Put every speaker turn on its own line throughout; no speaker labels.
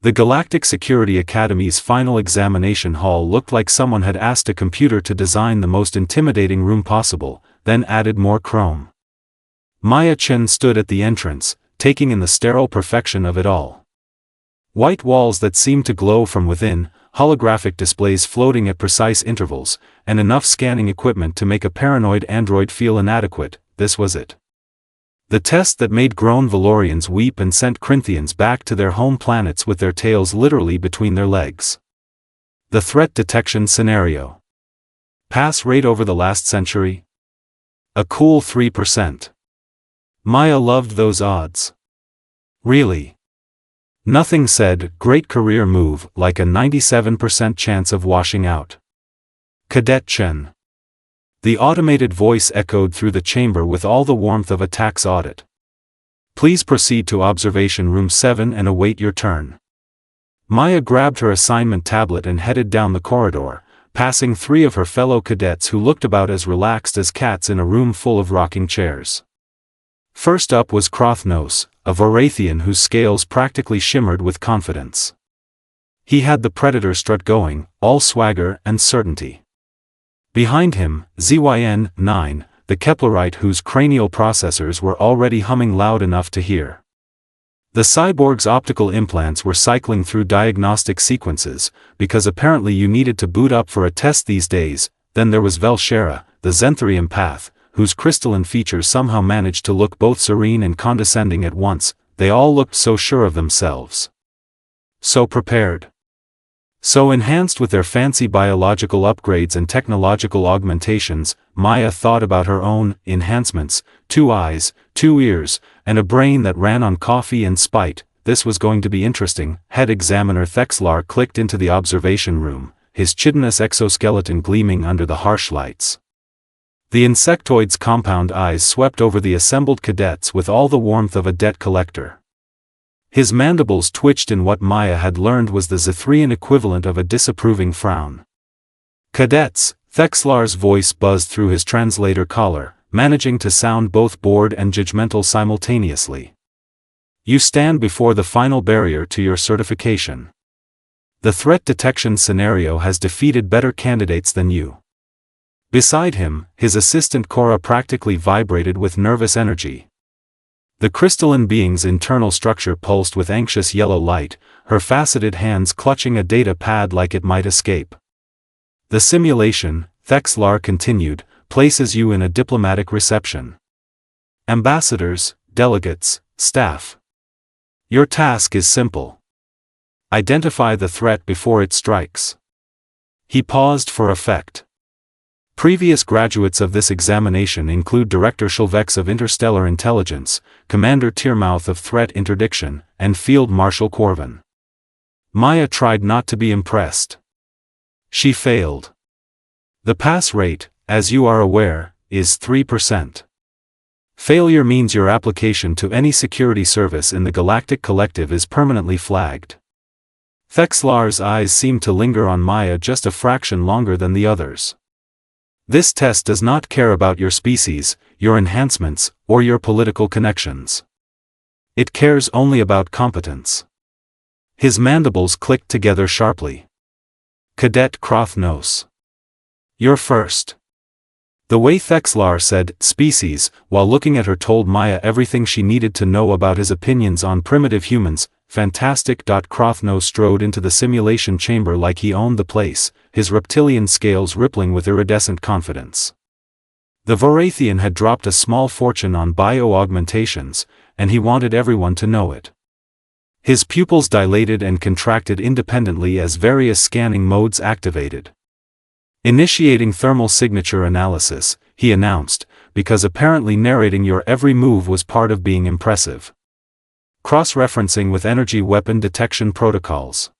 The Galactic Security Academy's final examination hall looked like someone had asked a computer to design the most intimidating room possible, then added more chrome. Maya Chen stood at the entrance, taking in the sterile perfection of it all. White walls that seemed to glow from within, holographic displays floating at precise intervals, and enough scanning equipment to make a paranoid android feel inadequate. This was it. The test that made grown Valorians weep and sent Corinthians back to their home planets with their tails literally between their legs. The threat detection scenario. Pass rate over the last century? A cool 3%. Maya loved those odds. Really? Nothing said, great career move, like a 97% chance of washing out. Cadet Chen. The automated voice echoed through the chamber with all the warmth of a tax audit. Please proceed to Observation Room 7 and await your turn. Maya grabbed her assignment tablet and headed down the corridor, passing 3 of her fellow cadets who looked about as relaxed as cats in a room full of rocking chairs. First up was Krothnos, a Vorathian whose scales practically shimmered with confidence. He had the Predator strut going, all swagger and certainty. Behind him, ZYN-9, the Keplerite whose cranial processors were already humming loud enough to hear. The cyborg's optical implants were cycling through diagnostic sequences, because apparently you needed to boot up for a test these days. Then there was Velshera, the Zenthrium path, whose crystalline features somehow managed to look both serene and condescending at once. They all looked so sure of themselves. So prepared. So enhanced with their fancy biological upgrades and technological augmentations. Maya thought about her own enhancements: 2 eyes, 2 ears, and a brain that ran on coffee and spite. This was going to be interesting. Head examiner Thexlar clicked into the observation room, his chitinous exoskeleton gleaming under the harsh lights. The insectoid's compound eyes swept over the assembled cadets with all the warmth of a debt collector. His mandibles twitched in what Maya had learned was the Zethrian equivalent of a disapproving frown. Cadets, Thexlar's voice buzzed through his translator collar, managing to sound both bored and judgmental simultaneously. You stand before the final barrier to your certification. The threat detection scenario has defeated better candidates than you. Beside him, his assistant Cora practically vibrated with nervous energy. The crystalline being's internal structure pulsed with anxious yellow light, her faceted hands clutching a data pad like it might escape. The simulation, Thexlar continued, places you in a diplomatic reception. Ambassadors, delegates, staff. Your task is simple. Identify the threat before it strikes. He paused for effect. Previous graduates of this examination include Director Shulvex of Interstellar Intelligence, Commander Tiermouth of Threat Interdiction, and Field Marshal Corvin. Maya tried not to be impressed. She failed. The pass rate, as you are aware, is 3%. Failure means your application to any security service in the Galactic Collective is permanently flagged. Thexlar's eyes seemed to linger on Maya just a fraction longer than the others. This test does not care about your species, your enhancements, or your political connections. It cares only about competence. His mandibles clicked together sharply. Cadet Krothnos. You're first. The way Thexlar said species while looking at her told Maya everything she needed to know about his opinions on primitive humans. Fantastic. Krothnos strode into the simulation chamber like he owned the place, his reptilian scales rippling with iridescent confidence. The Vorathian had dropped a small fortune on bio-augmentations, and he wanted everyone to know it. His pupils dilated and contracted independently as various scanning modes activated. Initiating thermal signature analysis, he announced, because apparently narrating your every move was part of being impressive. Cross-referencing with energy weapon detection protocols.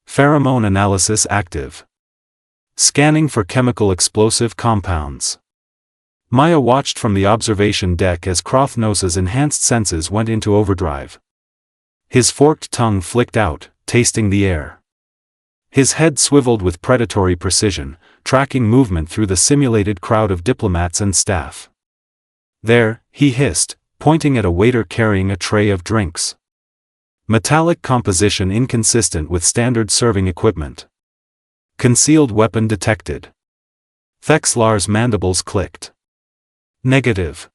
Pheromone analysis active. Scanning for chemical explosive compounds. Maya watched from the observation deck as Krothnos's enhanced senses went into overdrive. His forked tongue flicked out, tasting the air. His head swiveled with predatory precision, tracking movement through the simulated crowd of diplomats and staff. There, he hissed, pointing at a waiter carrying a tray of drinks. Metallic composition inconsistent with standard serving equipment. Concealed weapon detected. Thexlar's mandibles clicked. Negative.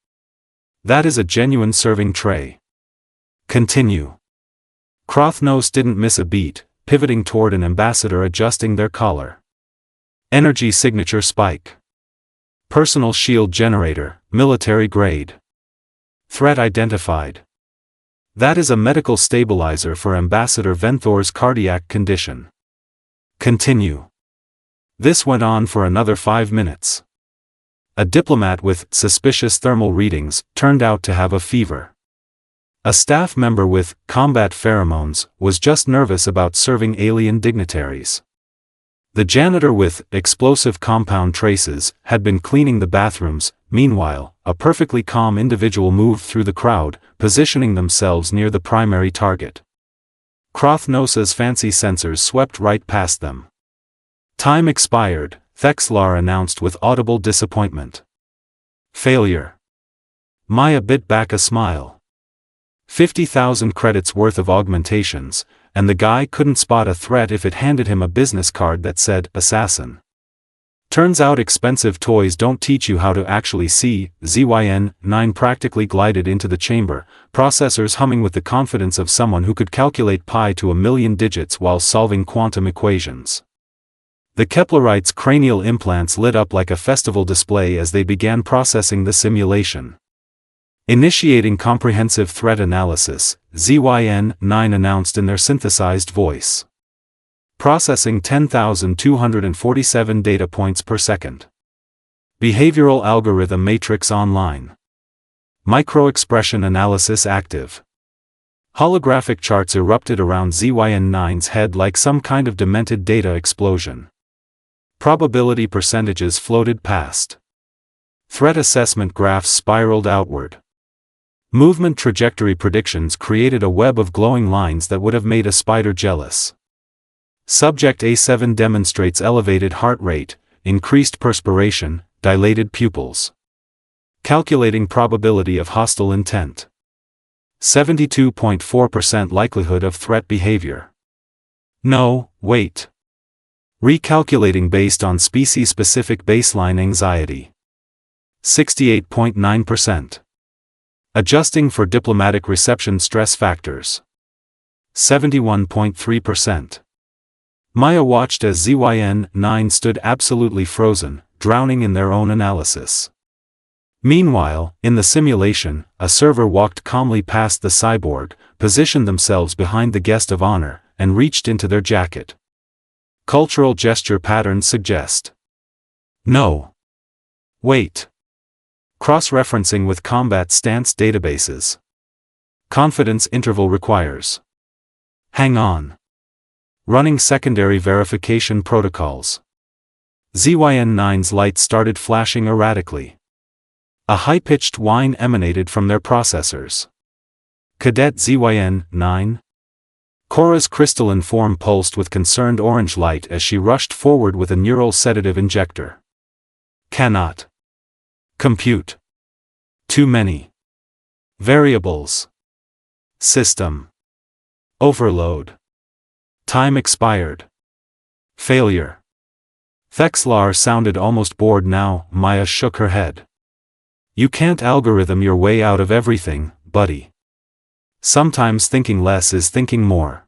That is a genuine serving tray. Continue. Krothnos didn't miss a beat, pivoting toward an ambassador adjusting their collar. Energy signature spike. Personal shield generator, military grade. Threat identified. That is a medical stabilizer for Ambassador Venthor's cardiac condition. Continue. This went on for another 5 minutes. A diplomat with suspicious thermal readings turned out to have a fever. A staff member with combat pheromones was just nervous about serving alien dignitaries. The janitor with explosive compound traces had been cleaning the bathrooms. Meanwhile, a perfectly calm individual moved through the crowd, positioning themselves near the primary target. Krothnos's fancy sensors swept right past them. Time expired, Thexlar announced with audible disappointment. Failure. Maya bit back a smile. 50,000 credits worth of augmentations, and the guy couldn't spot a threat if it handed him a business card that said, Assassin. Turns out expensive toys don't teach you how to actually see. ZYN-9 practically glided into the chamber, processors humming with the confidence of someone who could calculate pi to 1,000,000 digits while solving quantum equations. The Keplerites' cranial implants lit up like a festival display as they began processing the simulation. Initiating comprehensive threat analysis, ZYN-9 announced in their synthesized voice. Processing 10,247 data points per second. Behavioral algorithm matrix online. Micro-expression analysis active. Holographic charts erupted around ZYN-9's head like some kind of demented data explosion. Probability percentages floated past. Threat assessment graphs spiraled outward. Movement trajectory predictions created a web of glowing lines that would have made a spider jealous. Subject A7 demonstrates elevated heart rate, increased perspiration, dilated pupils. Calculating probability of hostile intent. 72.4% likelihood of threat behavior. No, wait. Recalculating based on species-specific baseline anxiety. 68.9%. Adjusting for diplomatic reception stress factors. 71.3%. Maya watched as ZYN-9 stood absolutely frozen, drowning in their own analysis. Meanwhile, in the simulation, a server walked calmly past the cyborg, positioned themselves behind the guest of honor, and reached into their jacket. Cultural gesture patterns suggest. No. Wait. Cross-referencing with combat stance databases. Confidence interval requires. Hang on. Running secondary verification protocols. ZYN-9's lights started flashing erratically. A high-pitched whine emanated from their processors. Cadet ZYN-9? Cora's crystalline form pulsed with concerned orange light as she rushed forward with a neural sedative injector. Cannot compute. Too many variables. System overload. Time expired. Failure. Thexlar sounded almost bored now. Maya shook her head. You can't algorithm your way out of everything, buddy. Sometimes thinking less is thinking more.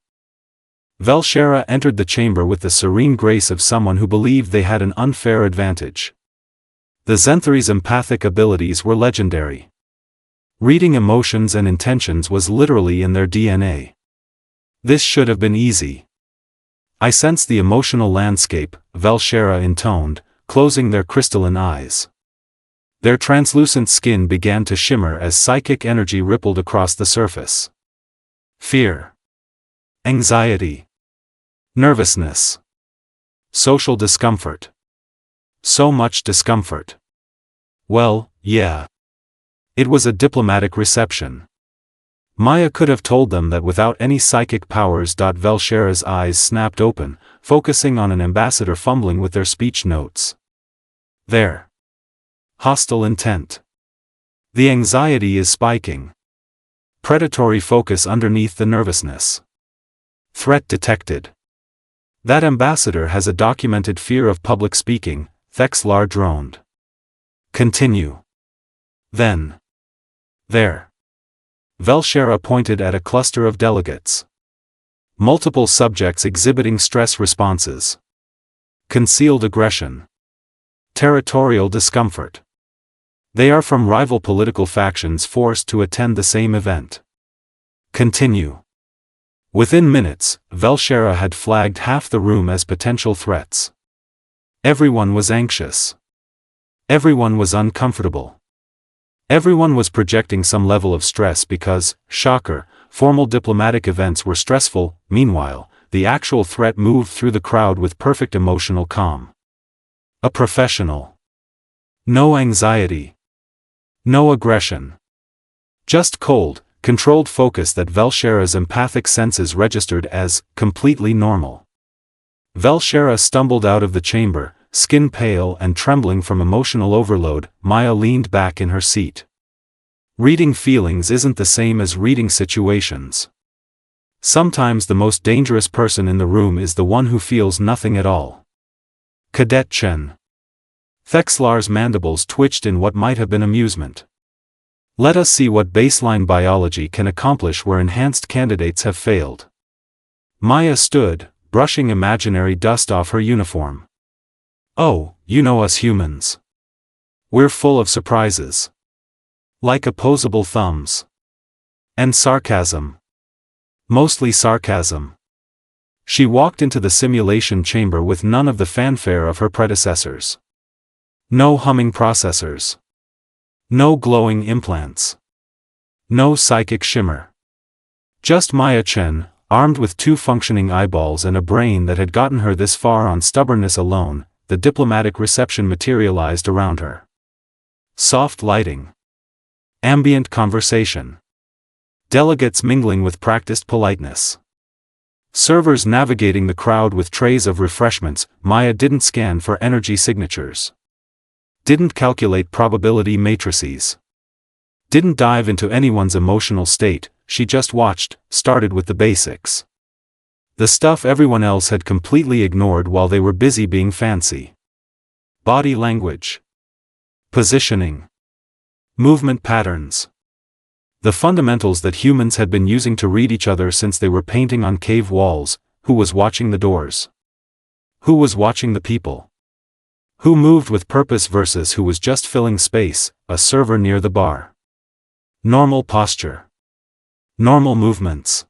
Velshera entered the chamber with the serene grace of someone who believed they had an unfair advantage. The Zenthari's empathic abilities were legendary. Reading emotions and intentions was literally in their DNA. This should have been easy. I sensed the emotional landscape, Velshera intoned, closing their crystalline eyes. Their translucent skin began to shimmer as psychic energy rippled across the surface. Fear. Anxiety. Nervousness. Social discomfort. So much discomfort. Well, yeah. It was a diplomatic reception. Maya could have told them that without any psychic powers. Velshera's eyes snapped open, focusing on an ambassador fumbling with their speech notes. There. Hostile intent. The anxiety is spiking. Predatory focus underneath the nervousness. Threat detected. That ambassador has a documented fear of public speaking, Thexlar droned. Continue. Then. There. Velshera pointed at a cluster of delegates. Multiple subjects exhibiting stress responses. Concealed aggression. Territorial discomfort. They are from rival political factions forced to attend the same event. Continue. Within minutes, Velshera had flagged half the room as potential threats. Everyone was anxious. Everyone was uncomfortable. Everyone was projecting some level of stress because, shocker, formal diplomatic events were stressful. Meanwhile, the actual threat moved through the crowd with perfect emotional calm. A professional. No anxiety. No aggression. Just cold, controlled focus that Velshera's empathic senses registered as completely normal. Velshera stumbled out of the chamber, skin pale and trembling from emotional overload. Maya leaned back in her seat. Reading feelings isn't the same as reading situations. Sometimes the most dangerous person in the room is the one who feels nothing at all. Cadet Chen. Thexlar's mandibles twitched in what might have been amusement. Let us see what baseline biology can accomplish where enhanced candidates have failed. Maya stood, brushing imaginary dust off her uniform. Oh, you know us humans. We're full of surprises. Like opposable thumbs. And sarcasm. Mostly sarcasm. She walked into the simulation chamber with none of the fanfare of her predecessors. No humming processors. No glowing implants. No psychic shimmer. Just Maya Chen, armed with 2 functioning eyeballs and a brain that had gotten her this far on stubbornness alone. The diplomatic reception materialized around her. Soft lighting. Ambient conversation. Delegates mingling with practiced politeness. Servers navigating the crowd with trays of refreshments. Maya didn't scan for energy signatures. Didn't calculate probability matrices. Didn't dive into anyone's emotional state, she just watched, started with the basics. The stuff everyone else had completely ignored while they were busy being fancy. Body language. Positioning. Movement patterns. The fundamentals that humans had been using to read each other since they were painting on cave walls. Who was watching the doors? Who was watching the people? Who moved with purpose versus who was just filling space? A server near the bar. Normal posture. Normal movements.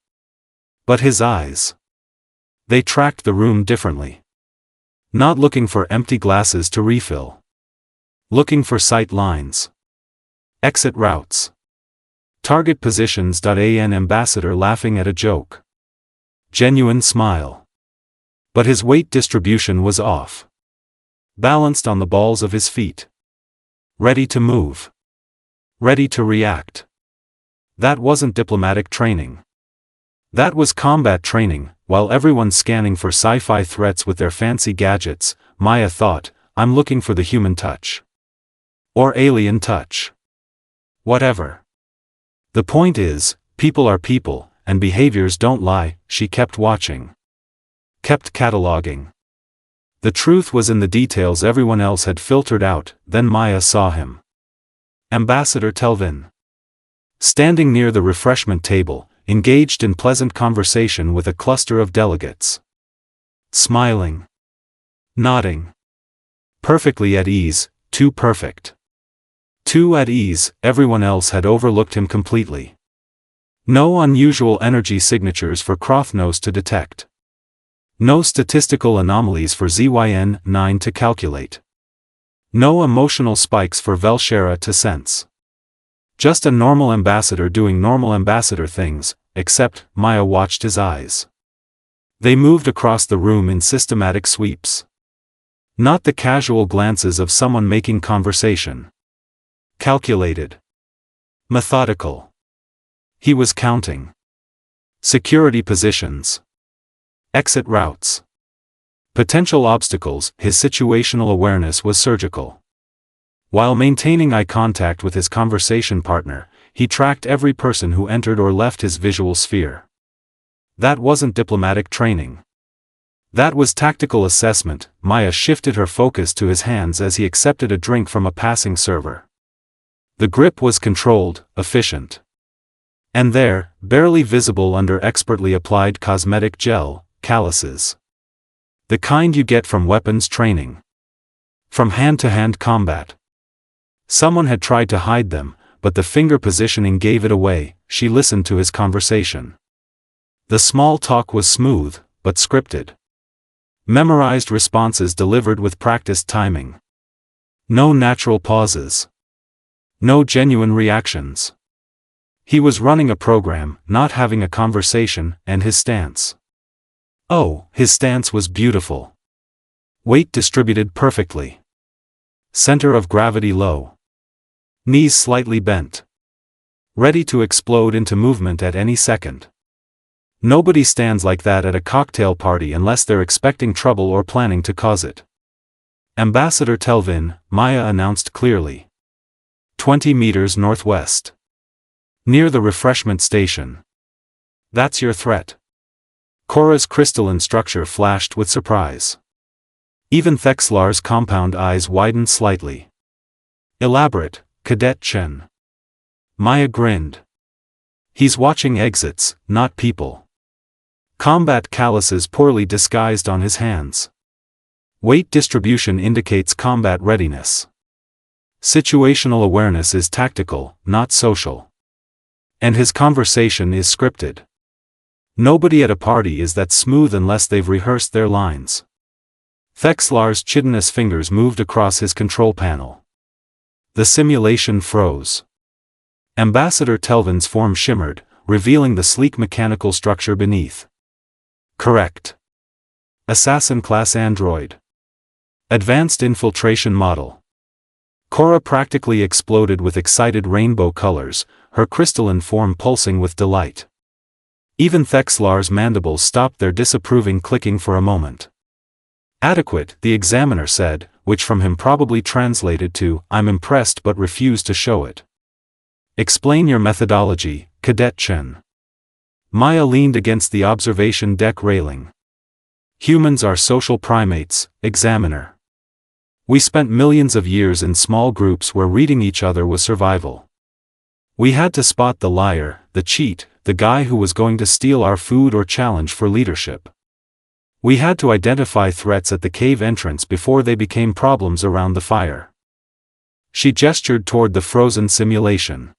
But his eyes. They tracked the room differently. Not looking for empty glasses to refill. Looking for sight lines. Exit routes. Target positions. An ambassador laughing at a joke. Genuine smile. But his weight distribution was off. Balanced on the balls of his feet. Ready to move. Ready to react. That wasn't diplomatic training. That was combat training. While everyone's scanning for sci-fi threats with their fancy gadgets, Maya thought, I'm looking for the human touch. Or alien touch. Whatever. The point is, people are people, and behaviors don't lie. She kept watching. Kept cataloging. The truth was in the details everyone else had filtered out. Then Maya saw him. Ambassador Telvin. Standing near the refreshment table, engaged in pleasant conversation with a cluster of delegates. Smiling. Nodding. Perfectly at ease, too perfect. Too at ease, everyone else had overlooked him completely. No unusual energy signatures for Krothnos to detect. No statistical anomalies for ZYN-9 to calculate. No emotional spikes for Velshera to sense. Just a normal ambassador doing normal ambassador things, except, Maya watched his eyes. They moved across the room in systematic sweeps. Not the casual glances of someone making conversation. Calculated. Methodical. He was counting. Security positions. Exit routes. Potential obstacles. His situational awareness was surgical. While maintaining eye contact with his conversation partner, he tracked every person who entered or left his visual sphere. That wasn't diplomatic training. That was tactical assessment. Maya shifted her focus to his hands as he accepted a drink from a passing server. The grip was controlled, efficient. And there, barely visible under expertly applied cosmetic gel, calluses. The kind you get from weapons training. From hand-to-hand combat. Someone had tried to hide them, but the finger positioning gave it away. She listened to his conversation. The small talk was smooth, but scripted. Memorized responses delivered with practiced timing. No natural pauses. No genuine reactions. He was running a program, not having a conversation, and his stance. Oh, his stance was beautiful. Weight distributed perfectly. Center of gravity low. Knees slightly bent. Ready to explode into movement at any second. Nobody stands like that at a cocktail party unless they're expecting trouble or planning to cause it. Ambassador Telvin, Maya announced clearly. 20 meters northwest. Near the refreshment station. That's your threat. Korra's crystalline structure flashed with surprise. Even Thexlar's compound eyes widened slightly. Elaborate, Cadet Chen. Maya grinned. He's watching exits, not people. Combat calluses poorly disguised on his hands. Weight distribution indicates combat readiness. Situational awareness is tactical, not social. And his conversation is scripted. Nobody at a party is that smooth unless they've rehearsed their lines. Thexlar's chitinous fingers moved across his control panel. The simulation froze. Ambassador Telvin's form shimmered, revealing the sleek mechanical structure beneath. Correct. Assassin-class android. Advanced infiltration model. Korra practically exploded with excited rainbow colors, her crystalline form pulsing with delight. Even Thexlar's mandibles stopped their disapproving clicking for a moment. Adequate, the examiner said, which from him probably translated to, I'm impressed but refuse to show it. Explain your methodology, Cadet Chen. Maya leaned against the observation deck railing. Humans are social primates, examiner. We spent millions of years in small groups where reading each other was survival. We had to spot the liar, the cheat, the guy who was going to steal our food or challenge for leadership. We had to identify threats at the cave entrance before they became problems around the fire. She gestured toward the frozen simulation.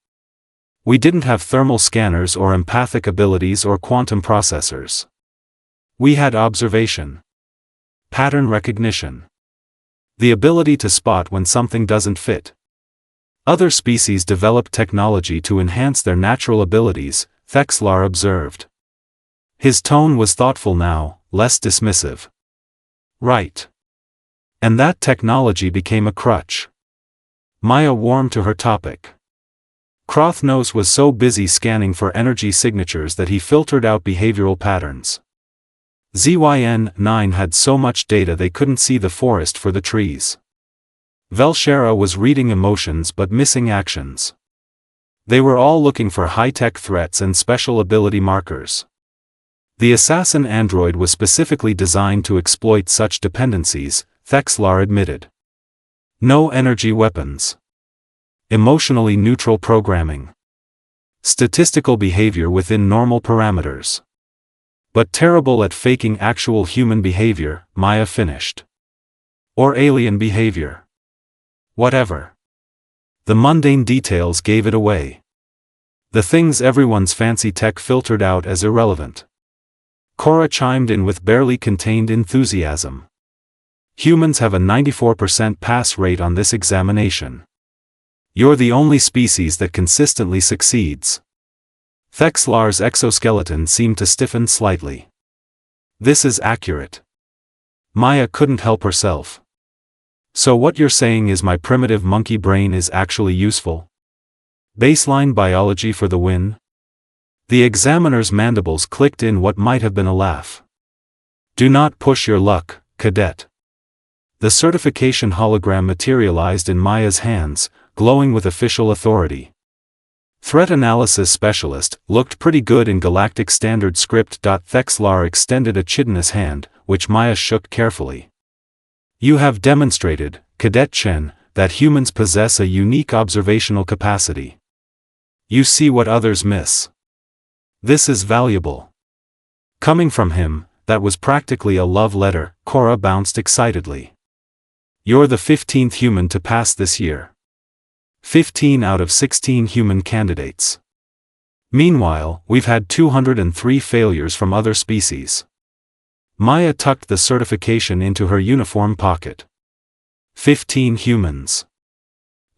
We didn't have thermal scanners or empathic abilities or quantum processors. We had observation. Pattern recognition. The ability to spot when something doesn't fit. Other species developed technology to enhance their natural abilities, Thexlar observed. His tone was thoughtful now, less dismissive. Right. And that technology became a crutch. Maya warmed to her topic. Krothnos was so busy scanning for energy signatures that he filtered out behavioral patterns. ZYN-9 had so much data they couldn't see the forest for the trees. Velshera was reading emotions but missing actions. They were all looking for high-tech threats and special ability markers. The assassin android was specifically designed to exploit such dependencies, Thexlar admitted. No energy weapons. Emotionally neutral programming. Statistical behavior within normal parameters. But terrible at faking actual human behavior, Maya finished. Or alien behavior. Whatever. The mundane details gave it away. The things everyone's fancy tech filtered out as irrelevant. Korra chimed in with barely contained enthusiasm. Humans have a 94% pass rate on this examination. You're the only species that consistently succeeds. Thexlar's exoskeleton seemed to stiffen slightly. This is accurate. Maya couldn't help herself. So what you're saying is my primitive monkey brain is actually useful? Baseline biology for the win? The examiner's mandibles clicked in what might have been a laugh. Do not push your luck, cadet. The certification hologram materialized in Maya's hands, glowing with official authority. Threat Analysis Specialist, looked pretty good in Galactic Standard Script. Thexlar extended a chitinous hand, which Maya shook carefully. You have demonstrated, Cadet Chen, that humans possess a unique observational capacity. You see what others miss. This is valuable. Coming from him, that was practically a love letter. Cora bounced excitedly. You're the 15th human to pass this year. 15 out of 16 human candidates. Meanwhile, we've had 203 failures from other species. Maya tucked the certification into her uniform pocket. 15 humans.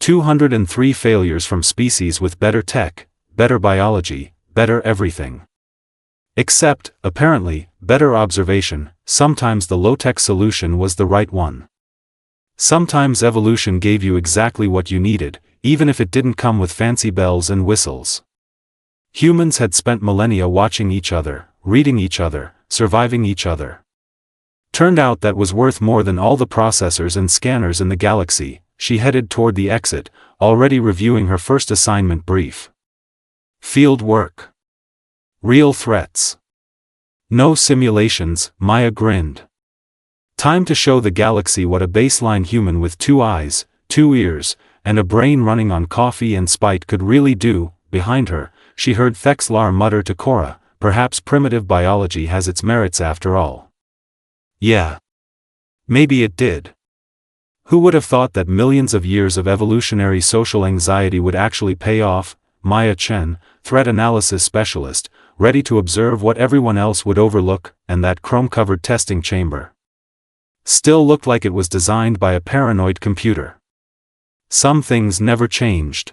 203 failures from species with better tech, better biology, better everything. Except, apparently, better observation. Sometimes the low-tech solution was the right one. Sometimes evolution gave you exactly what you needed, even if it didn't come with fancy bells and whistles. Humans had spent millennia watching each other, reading each other, surviving each other. Turned out that was worth more than all the processors and scanners in the galaxy. She headed toward the exit, already reviewing her first assignment brief. Field work. Real threats. No simulations. Maya grinned. Time to show the galaxy what a baseline human with 2 eyes, 2 ears, and a brain running on coffee and spite could really do. Behind her, she heard Thexlar mutter to Cora, perhaps primitive biology has its merits after all. Yeah. Maybe it did. Who would have thought that millions of years of evolutionary social anxiety would actually pay off? Maya Chen, Threat Analysis Specialist, ready to observe what everyone else would overlook, and that chrome-covered testing chamber still looked like it was designed by a paranoid computer. Some things never changed.